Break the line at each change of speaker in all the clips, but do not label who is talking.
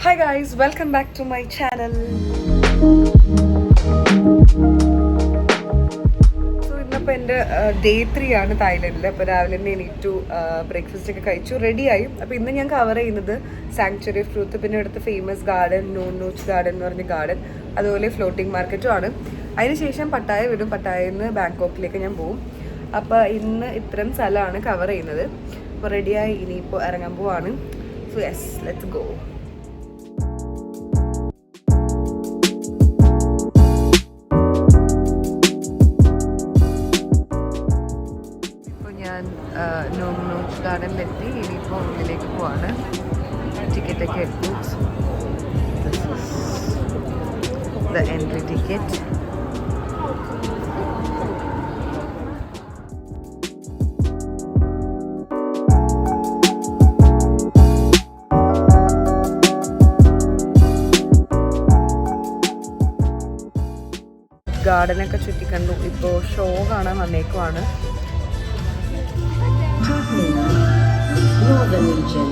Hi guys, welcome back to my channel. So ഇന്നിപ്പോൾ എൻ്റെ day 3 ആണ് തായ്ലൻഡിൽ. അപ്പോൾ രാവിലെ തന്നെ എണീറ്റു, ബ്രേക്ക്ഫാസ്റ്റ് ഒക്കെ കഴിച്ചു, റെഡിയായി. അപ്പോൾ ഇന്ന് ഞാൻ കവർ ചെയ്യുന്നത് സാങ്ച്വറി ഫ്രൂട്ട്, പിന്നെ ഇവിടുത്തെ ഫേമസ് ഗാർഡൻ നോങ് നോച്ച് ഗാർഡൻ എന്ന് പറഞ്ഞ ഗാർഡൻ, അതുപോലെ ഫ്ലോട്ടിംഗ് മാർക്കറ്റും ആണ്. അതിനുശേഷം പട്ടായ വിടും. പട്ടായയിൽ നിന്ന് ബാങ്കോക്കിലേക്ക് ഞാൻ പോകും. അപ്പോൾ ഇന്ന് ഇത്രയും സ്ഥലമാണ് കവർ ചെയ്യുന്നത്. അപ്പോൾ റെഡിയായി ഇനിയിപ്പോൾ ഇറങ്ങാൻ പോവാണ്. So yes, let's go. Nong Nooch ഗാർഡനിലെത്തി. ഇനിയിപ്പോൾ ഉള്ളിലേക്ക് പോവാണ്. ടിക്കറ്റൊക്കെ എടുത്തു. The entry ticket. ഗാർഡനൊക്കെ ചുറ്റിക്കണ്ടു. ഇപ്പോൾ ഷോ കാണാൻ വന്നേക്കുവാണ്.
Northern region.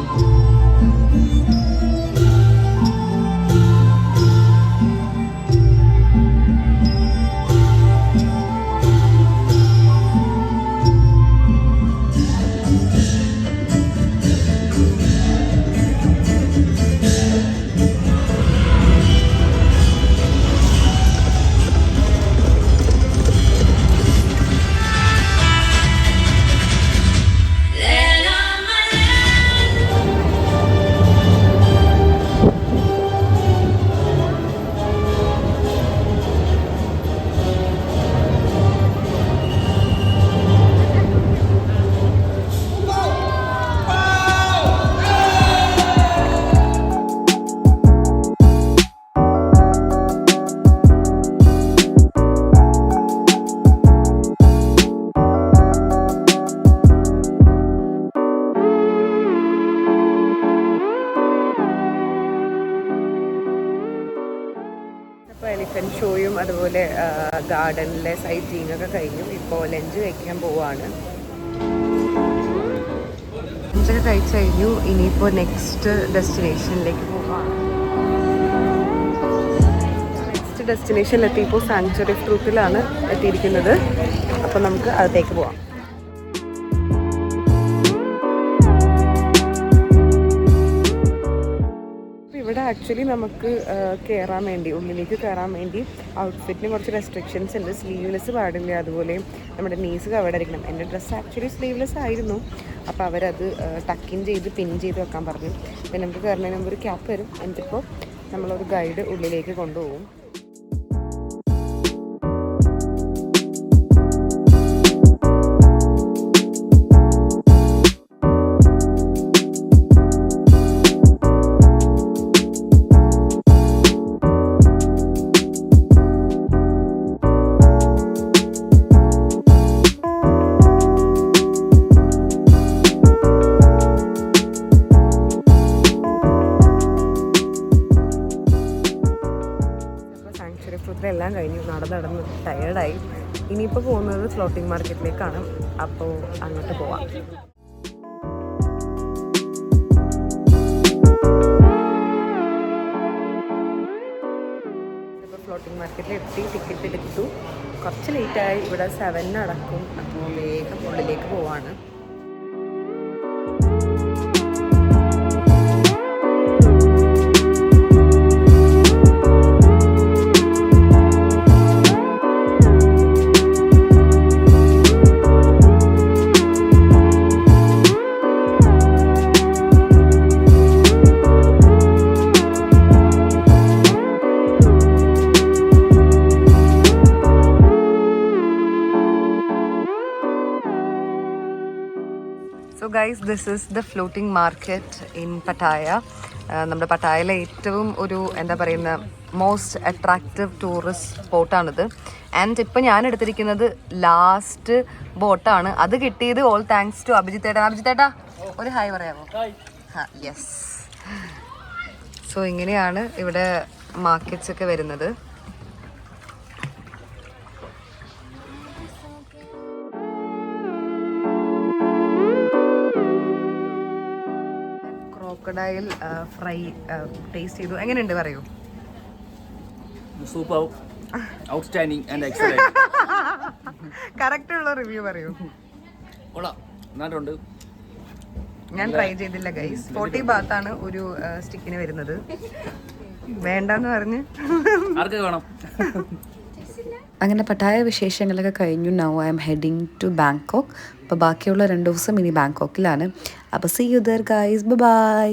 എലിഫന്റ് ഷോയും അതുപോലെ ഗാർഡനിലെ സൈറ്റ് സീയിങ് ഒക്കെ കഴിഞ്ഞു. ഇപ്പോൾ ലഞ്ച് കഴിക്കാൻ പോവാണ്. ലഞ്ചൊക്കെ കഴിച്ചു കഴിഞ്ഞു. ഇനിയിപ്പോൾ നെക്സ്റ്റ് ഡെസ്റ്റിനേഷനിലേക്ക് പോവാണ്. നെക്സ്റ്റ് ഡെസ്റ്റിനേഷനിലെത്തിയപ്പോൾ സാങ്ച്വറി ഫ്രൂട്ടിലാണ് എത്തിയിരിക്കുന്നത്. അപ്പോൾ നമുക്ക് അകത്തേക്ക് പോവാം. ഇവിടെ ആക്ച്വലി നമുക്ക് കയറാൻ വേണ്ടി, ഉള്ളിലേക്ക് കയറാൻ വേണ്ടി ഔട്ട്ഫിറ്റിന് കുറച്ച് റെസ്ട്രിക്ഷൻസ് ഉണ്ട്. സ്ലീവ്ലെസ് പാടില്ല, അതുപോലെ നമ്മുടെ നീസ് കവേർഡ് ആയിരിക്കണം. എൻ്റെ ഡ്രസ്സ് ആക്ച്വലി സ്ലീവ്ലെസ് ആയിരുന്നു. അപ്പോൾ അവരത് ടക്കിൻ ചെയ്ത് പിൻ ചെയ്ത് വെക്കാൻ പറഞ്ഞു. പിന്നെ നമുക്ക് കയറുന്നതിന് മുമ്പ് ഒരു ക്യാപ്പ് വരും. എന്നിട്ടിപ്പോൾ നമ്മളൊരു ഗൈഡ് ഉള്ളിലേക്ക് കൊണ്ടുപോകും. എല്ലാം കഴിഞ്ഞു. നടന്ന് ടയേർഡായി. ഇനിയിപ്പോൾ പോകുന്നത് ഫ്ലോട്ടിംഗ് മാർക്കറ്റിലേക്കാണ്. അപ്പോൾ അങ്ങോട്ട് പോവാം. ഇപ്പോൾ ഫ്ലോട്ടിംഗ് മാർക്കറ്റിൽ എത്തി, ടിക്കറ്റ് എടുത്തു. കുറച്ച് ലേറ്റായി. ഇവിടെ 7 നടക്കും. അപ്പോൾ വേഗം ഉള്ളിലേക്ക് പോവാണ്. So guys, this is the floating market in Pattaya. നമ്മുടെ പട്ടായയിലെ ഏറ്റവും ഒരു എന്താ പറയുന്ന മോസ്റ്റ് അട്രാക്റ്റീവ് ടൂറിസ്റ്റ് സ്പോട്ടാണിത്. ആൻഡ് ഇപ്പം ഞാൻ എടുത്തിരിക്കുന്നത് ലാസ്റ്റ് ബോട്ടാണ്. അത് കിട്ടിയത് ഓൾ താങ്ക്സ് ടു അഭിജിത്തേട്ടാ. അഭിജിത്തേട്ടാ ഒരു ഹായ് പറയാമോ? യെസ്. സോ ഇങ്ങനെയാണ് ഇവിടെ മാർക്കറ്റ്സ് ഒക്കെ വരുന്നത്. ക്രൊക്കഡൈൽ ഫ്രൈ ടേസ്റ്റ് ചെയ്തു. എങ്ങനെയുണ്ട് പറയൂ?
Super, outstanding and excellent.
Correct ഉള്ള റിവ്യൂ പറയൂ.
കൊള്ളാം, നന്നായിട്ടുണ്ട്.
ഞാൻ ട്രൈ ചെയ്തില്ല ഗൈസ്. 40 ബാത്താണ് ഒരു സ്റ്റിക്കിന് വരുന്നത്. വേണ്ടെന്ന് പറഞ്ഞ്
ആർക്ക് വേണം?
അങ്ങനെ പട്ടായ വിശേഷങ്ങളൊക്കെ കഴിഞ്ഞു. Now I am heading to Bangkok. അപ്പോൾ ബാക്കിയുള്ള 2 ദിവസം ഇനി ബാങ്കോക്കിലാണ്. അപ്പോൾ see you there guys, by.